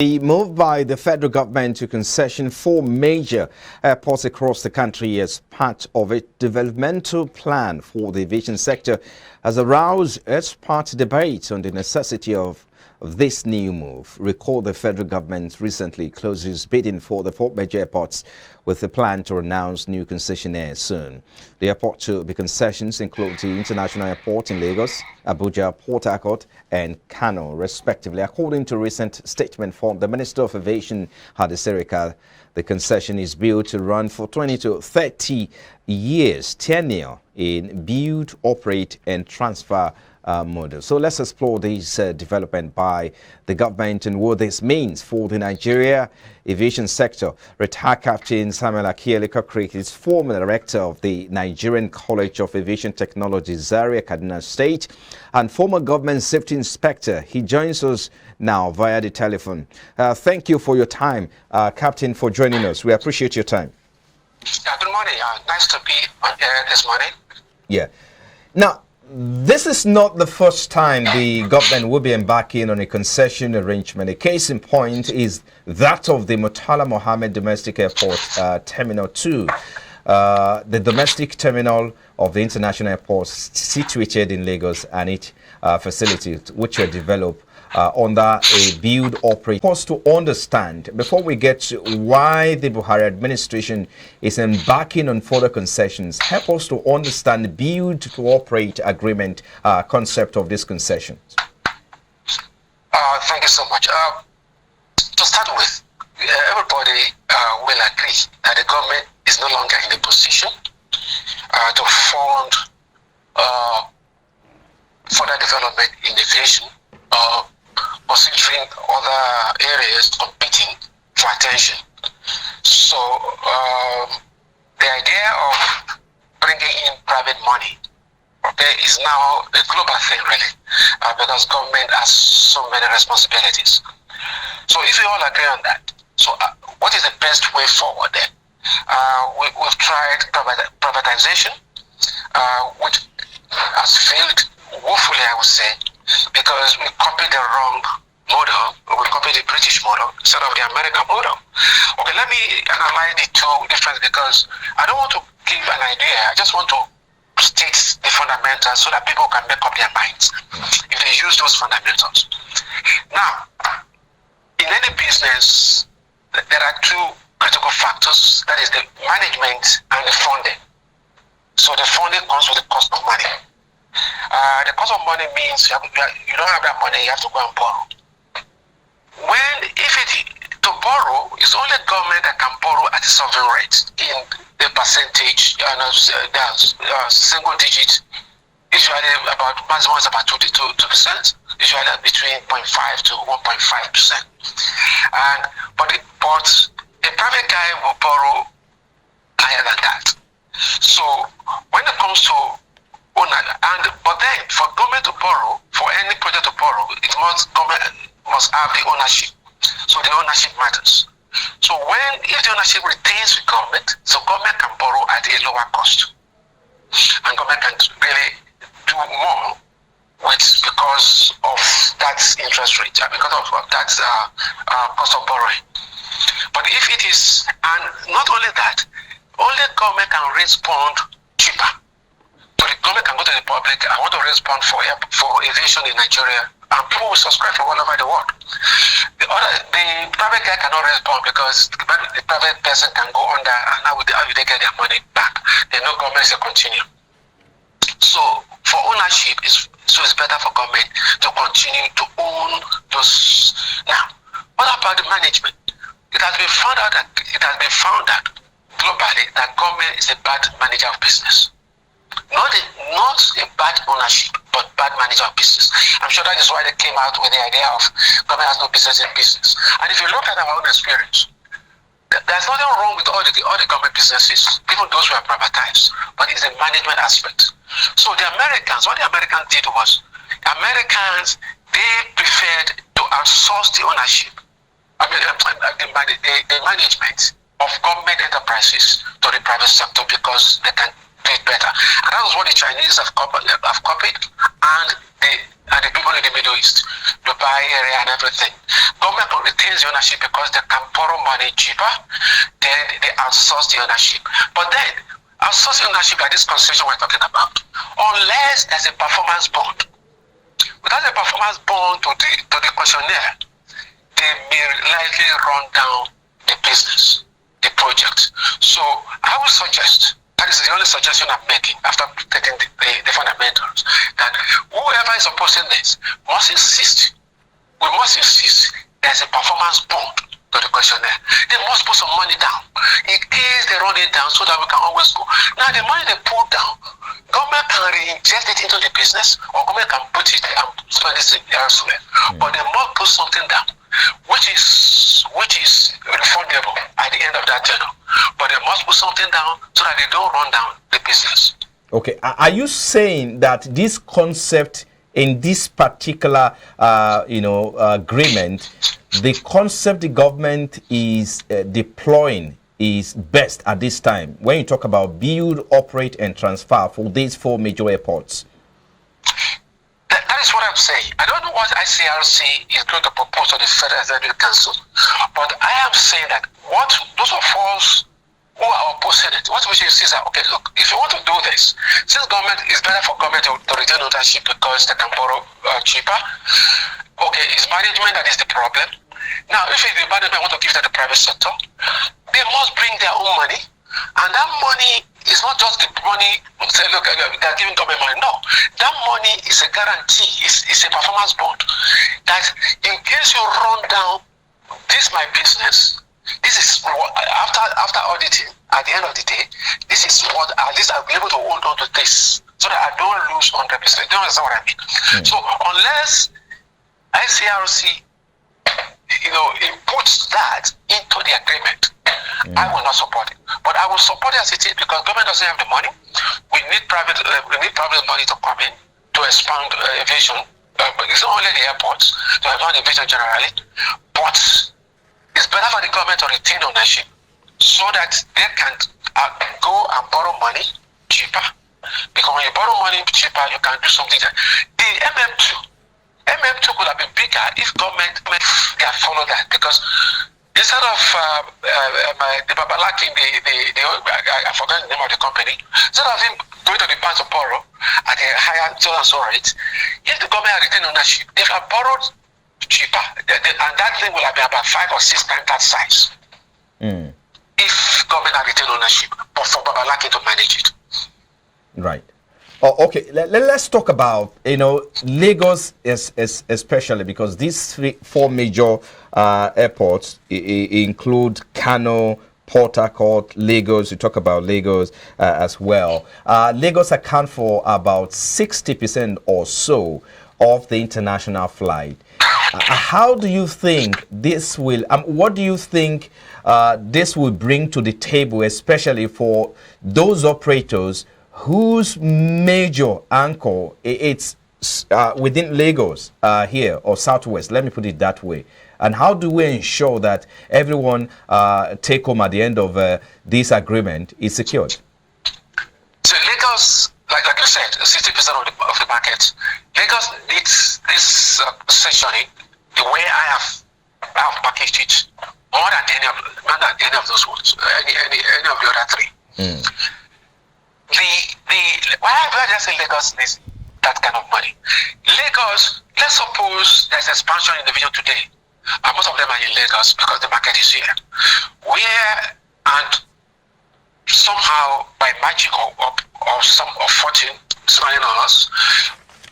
The move by the federal government to concession 4 major airports across the country as part of its developmental plan for the aviation sector has aroused expert debate on the necessity of this new move. Recall the federal government recently closed its bidding for the 4 major airports with a plan to announce new concessionaires soon. The airport to be concessions include the International Airport in Lagos, Abuja, Port Harcourt and Kano, respectively. According to a recent statement from the Minister of Aviation, Hadi Serika, the concession is built to run for 20 to 30 years tenure in build, operate and transfer model. So let's explore this development by the government and what this means for the Nigeria aviation sector. Retired Captain Samuel Akieleka Creek is former director of the Nigerian College of Aviation Technology, Zaria, Kaduna State, and former government safety inspector. He joins us now via the telephone. Thank you for your time, Captain, for joining us. We appreciate your time. Good morning. Nice to be on air this morning. Yeah. Now, this is not the first time the government will be embarking on a concession arrangement. A case in point is that of the Murtala Mohammed Domestic Airport Terminal 2, the domestic terminal of the international airport situated in Lagos and its facilities, which were developed under a build operate. For us to understand, before we get to why the Buhari administration is embarking on further concessions, help us to understand the build to operate agreement concept of this concession. Thank you so much. To start with, everybody will agree that the government is no longer in a position to fund further development in aviation, considering other areas competing for attention. So the idea of bringing in private money, is now a global thing, really, because government has so many responsibilities. So if we all agree on that, so what is the best way forward then? We've tried privatization, which has failed woefully, I would say, because we copied the wrong model. We copied the British model instead of the American model. Okay, let me analyze the two differences, because I don't want to give an idea. I just want to state the fundamentals so that people can make up their minds if they use those fundamentals. Now, in any business, there are two critical factors. That is the management and the funding. So the funding comes with the cost of money. The cost of money means you don't have that money, you have to go and borrow. To borrow, it's only government that can borrow at a sovereign rate in the percentage, single digit, usually about maximum is about 2%, usually between 0.5 to 1.5%. But a private guy will borrow higher than that. So when it comes to but then for government to borrow, for any project to borrow, government must have the ownership. So the ownership matters. So if the ownership retains the government, so government can borrow at a lower cost. And government can really do more because of that interest rate, because of that cost of borrowing. But if it is, and not only that, only government can raise bond cheaper. So the government can go to the public, I want to raise bond for aviation in Nigeria, and people will subscribe from all over the world. The private guy cannot raise bond because the private person can go under, and how will they get their money back? They know government is a continuum. So for ownership, it's better for government to continue to own those. Now, what about the management? It has been found out that globally that government is a bad manager of business. Not a bad ownership, but bad manager of business. I'm sure that is why they came out with the idea of government has no business in business. And if you look at our own experience, there's nothing wrong with all the government businesses, even those who are privatized, but it's the management aspect. So what the Americans did was, they preferred to outsource the ownership, the management of government enterprises to the private sector because they can do it better. And that was what the Chinese have copied, and the and the people in the Middle East, Dubai area and everything. Government retains the ownership because they can borrow money cheaper, then they outsource the ownership. But then, outsourcing ownership like this concession we're talking about, unless there's a performance bond. Without a performance bond to the concessionaire, they may likely run down the business, the project. So I would suggest, that is the only suggestion I'm making after taking the fundamentals, that whoever is opposing this must insist, we must insist there's a performance bond to the questionnaire. They must put some money down in case they run it down so that we can always go. Now the money they put down, government can reinject it into the business or government can put it and spend it elsewhere. But they must put something down which is refundable at the end of that tenure. But they must put something down so that they don't run down the business. Okay, are you saying that this concept in this particular agreement, the concept the government is deploying is best at this time when you talk about build, operate and transfer for these 4 major airports? That is what I'm saying. I don't know what ICRC is going to propose to the Federal Executive Council, but I am saying that what those of us who are opposing it, what we should see is that, okay, look, if you want to do this, since government, it's better for government to retain ownership because they can borrow cheaper. Okay, it's management that is the problem. Now, if the management want to give to the private sector, they must bring their own money, and that money is not just the money, say, look, they're giving government money. No, that money is a guarantee, it's a performance bond. That in case you run down this my business, this is what, after auditing, at the end of the day, this is what at least I'll be able to hold on to this so that I don't lose 100%. You know what I mean? So unless ICRC, inputs that into the agreement, I will not support it. But I will support it as it is because government doesn't have the money. We need private money to come in to expand aviation. It's not only the airports, to expand aviation generally, but it's better for the government to retain ownership so that they can go and borrow money cheaper. Because when you borrow money cheaper, you can do something. The MM2 could have been bigger if government followed that. Because instead of the Babalaking, I forgot the name of the company, instead of him going to the bank to borrow at a higher so rate, if the government had retained ownership, they have borrowed cheaper, and that thing will have been about 5 or 6 times that size. If government had retained ownership, but for Babalaking to manage it. Right. Oh, okay. Let's talk about Lagos especially, because these 4 major airports include Kano, Port Harcourt, Lagos. You talk about Lagos as well. Lagos account for about 60% or so of the international flight. How do you think this will? What do you think this will bring to the table, especially for those operators whose major anchor it's within Lagos here, or Southwest, let me put it that way? And how do we ensure that everyone take home at the end of this agreement is secured? So Lagos, like you said, 60% of the market. Lagos needs this sectioning the way I have packaged it, more than any of those ones, any of the other 3. Why I just say Lagos needs that kind of money. Lagos, let's suppose there's expansion in the region today, and most of them are in Lagos because the market is here. And somehow by magic or fortune smiling on us,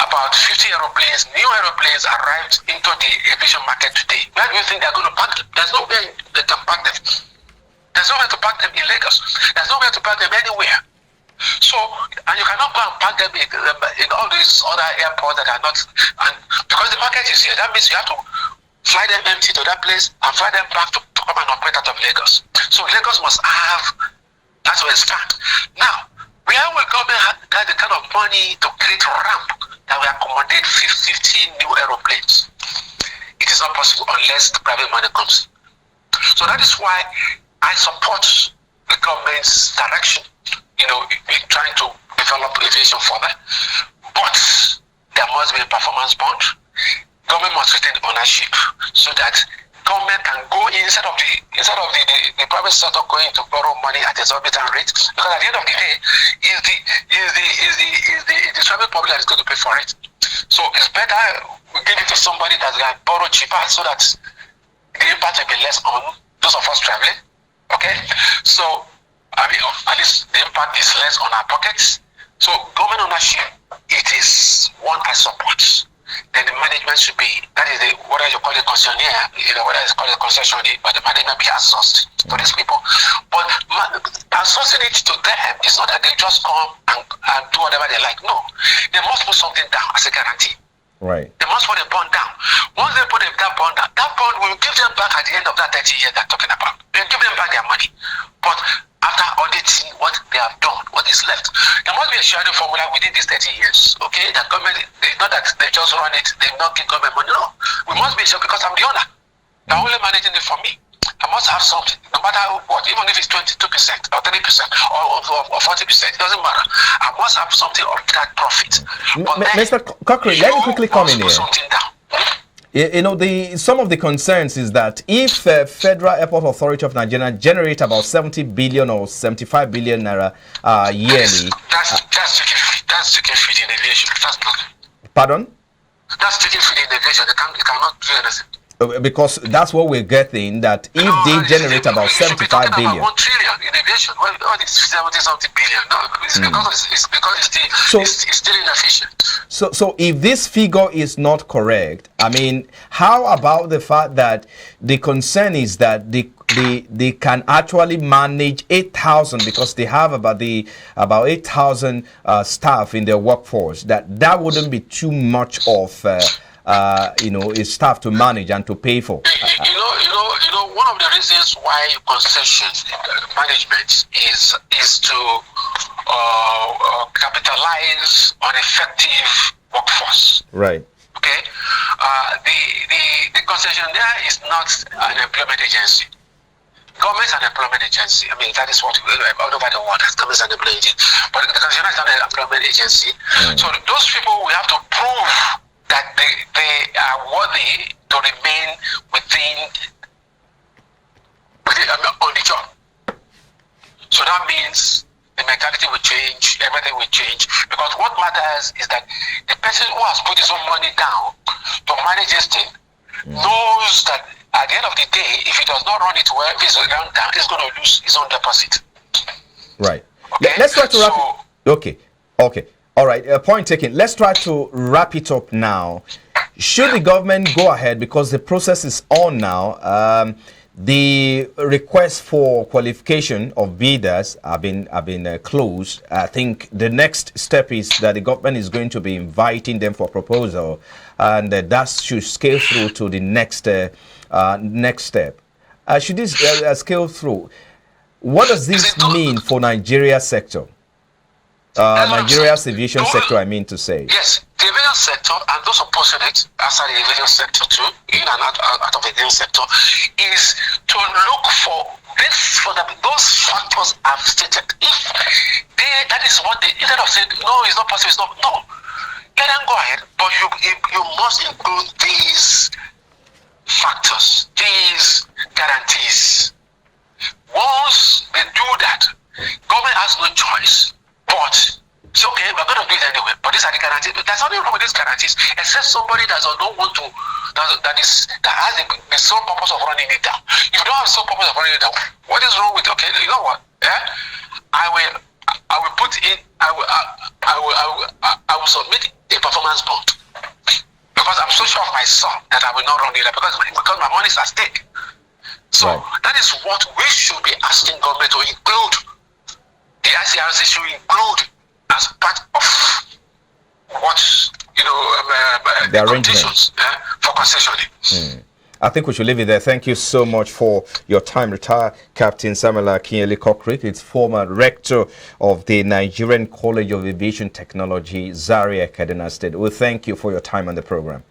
about 50 new aeroplanes arrived into the aviation market today. Where do you think they're going to park them? There's no way they can park them. There's nowhere to park them in Lagos. There's nowhere to park them anywhere. So, and you cannot go and park them in all these other airports that are not, and because the market is here, that means you have to fly them empty to that place and fly them back to come and operate out of Lagos. So Lagos must have that to expand. Now, where will government have the kind of money to create a ramp that will accommodate 50 new aeroplanes? It is not possible unless the private money comes. So that is why I support the government's direction, in trying to develop aviation further. But there must be a performance bond. Government must retain ownership so that government can go instead of the private sector going to borrow money at exorbitant rates, because at the end of the day, is the private public that is going to pay for it. So it's better we give it to somebody that can borrow cheaper, so that the impact will be less on those of us traveling. Okay, so I mean, at least the impact is less on our pockets. So government ownership, it is one I support. Then the management should be, that is whether you call it concessionaire, whether it's called a concession, but the management be outsourced to these people. But outsourcing it to them is not that they just come and do whatever they like. No, they must put something down as a guarantee. Right. They must put a bond down. Once they put that bond down, that bond will give them back at the end of that 30 years they're talking about. They'll give them back their money. But after auditing what they have done, what is left, there must be a sharing formula within these 30 years. Okay, that government, not that they just run it, they not give government money. No, we must be sure, because I'm the owner. They're only managing it for me. I must have something, no matter what, even if it's 22% or 30% or 40%, it doesn't matter. I must have something of that profit. But Mr. Cochrane, let me quickly come in here. Something down. Some of the concerns is that if Federal Airport Authority of Nigeria generate about 70 billion or 75 billion naira yearly. That's taking feed in aviation. That's not. Pardon? That's taking feed in aviation. They cannot do anything. Because that's what we're getting, that if they generate about 75 billion. About 1 trillion in aviation. Well, all this 70-something billion. No, it's because it's still inefficient. So if this figure is not correct, I mean, how about the fact that the concern is that they can actually manage 8,000, because they have about 8,000 staff in their workforce, that wouldn't be too much of a staff to manage and to pay for. One of the reasons why concession management is to capitalize on effective workforce. Right. Okay. The concessionaire is not an employment agency. Government is an employment agency. I mean, that is what all over the world has government is an employment agency. But the concessionaire is not an employment agency. So those people, we have to prove that they are worthy to remain on the job. So that means the mentality will change, everything will change, because what matters is that the person who has put his own money down to manage this thing knows that at the end of the day, if he does not run it well, if he's down, he's going to lose his own deposit. Right. Okay? Let's try to wrap it. Okay. All right. Point taken. Let's try to wrap it up now. Should the government go ahead, because the process is on now? The request for qualification of bidders have been closed. I think the next step is that the government is going to be inviting them for proposal, and that should scale through to the next step. Should this scale through? What does this mean for Nigeria's sector? Nigeria's aviation sector, I mean to say. Yes, the aviation sector and those opposing it, outside the aviation sector too, in and out of the aviation sector, is to look for those factors I've stated. If that is what they, instead of saying, no, it's not possible, it's not, no, let them go ahead, but you must include these factors, these guarantees. Once they do that, government has no choice. But it's okay, we're going to do it anyway. But these are the guarantees. There's nothing wrong with these guarantees, except somebody that does not want to, that has the sole purpose of running it down. If you don't have the sole purpose of running it down, what is wrong with? Okay, you know what? I will put in. I will submit a performance bond, because I'm so sure of myself that I will not run it down, because my money is at stake. So that is what we should be asking government to include. The ICRC should include as part of what, the conditions for concessioning. I think we should leave it there. Thank you so much for your time. Retired Captain Samuel Akinyele Cochrane, it's former rector of the Nigerian College of Aviation Technology, Zaria, Kaduna State. We thank you for your time on the program.